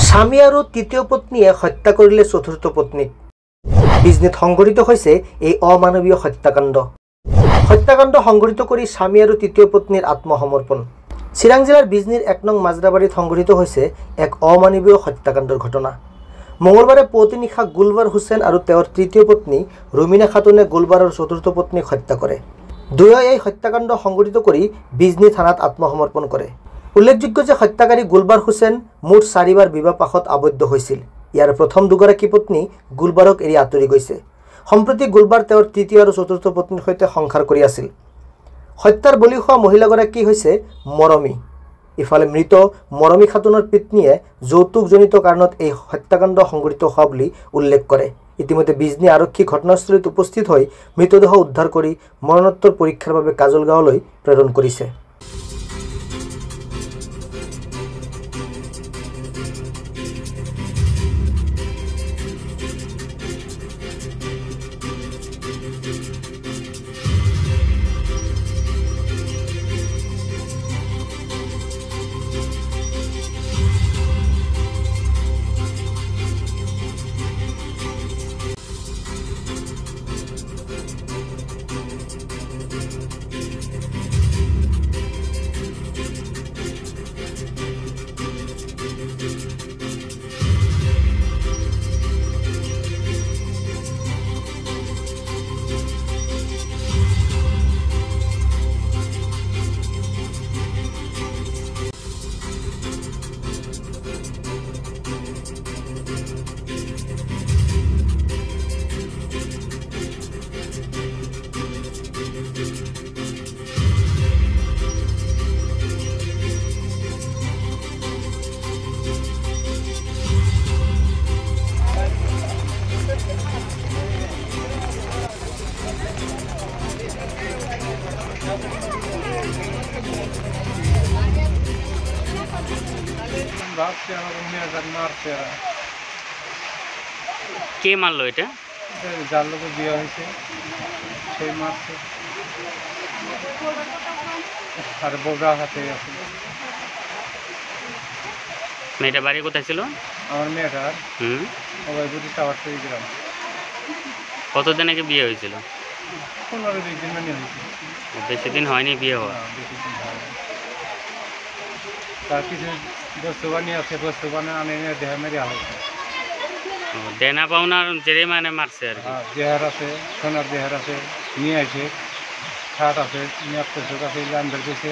স্বামী আৰু তৃতীয় পত্নীয়ে হত্যা কৰিলে চতুৰ্থ পত্নীক। বিজনীত সংঘটিত হৈছে এই অমানৱীয় হত্যাকাণ্ড। হত্যাকাণ্ড সংঘটিত কৰি স্বামী আৰু তৃতীয় পত্নীৰ আত্মসমৰ্পণ। চিৰাং জিলাৰ বিজনীৰ ১ নং মাজৰাবাৰীত সংঘটিত হৈছে এক অমানৱীয় হত্যাকাণ্ডৰ ঘটনা। মঙলবাৰে পুৱতি নিশা গুলবাৰ হুছেইন আৰু তেওঁৰ তৃতীয় পত্নী ৰুমিনা খাতুনে গুলবাৰৰ চতুৰ্থ পত্নীক হত্যা কৰে। দুয়োয়ে এই হত্যাকাণ্ড সংঘটিত কৰি বিজনী থানাত আত্মসমৰ্পণ কৰে। উল্লেখযোগ্য যে হত্যাকাৰী গুলবাৰ হুছেইন মুঠ ৪বাৰ বিবাহপাশত আবদ্ধ হৈছিল। ইয়াৰ প্ৰথম দুগৰাকী পত্নী গুলবাৰক এৰি আঁতৰি গৈছে। সম্প্ৰতি গুলবাৰ তেওঁৰ তৃতীয় আৰু চতুৰ্থ পত্নীৰ সৈতে সংসাৰ কৰি আছিল। হত্যাৰ বলি হোৱা মহিলাগৰাকী হৈছে মৰমী। ইফালে মৃত মৰমী খাতুনৰ পত্নীয়ে যৌতুকজনিত কাৰণত এই হত্যাকাণ্ড সংঘটিত হোৱা বুলি উল্লেখ কৰে। ইতিমধ্যে বিজনী আৰক্ষী ঘটনাস্থলীত উপস্থিত হৈ মৃতদেহ উদ্ধাৰ কৰি মৰণোত্তৰ পৰীক্ষাৰ বাবে কাজলগাঁৱলৈ প্ৰেৰণ কৰিছে। কে মারলো এটা? যার লোকে বিয়ে হয়েছে সেই মারছে, আর বউরা হাতে আছে। মেয়েটা বাড়ি কোথায় ছিল? আমার মেয়েটার ওবাইপুরি টাওয়ার থেকে গ্রাম। কতদিন আগে বিয়ে হয়েছিল? 15-20 দিন মানে হয়েছে। বেশি দিন হয়নি বিয়ে হওয়া? বেশি দিন হয়। তার কিছু বস্তু বানিয়ে আছে, বস্তু বানিয়ে আনে দেহ মেরে আলাইছে। দেনা পাওনার জেরে মানে মারছে আর কি। দেহার আছে, সোনার দেহার আছে, নিয়ে আসে, খাট আছে, নেপচোক আছে, লাইনবার গেছে,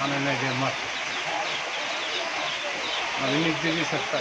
আনে নেই মারছে। আমি নিজে চেষ্টা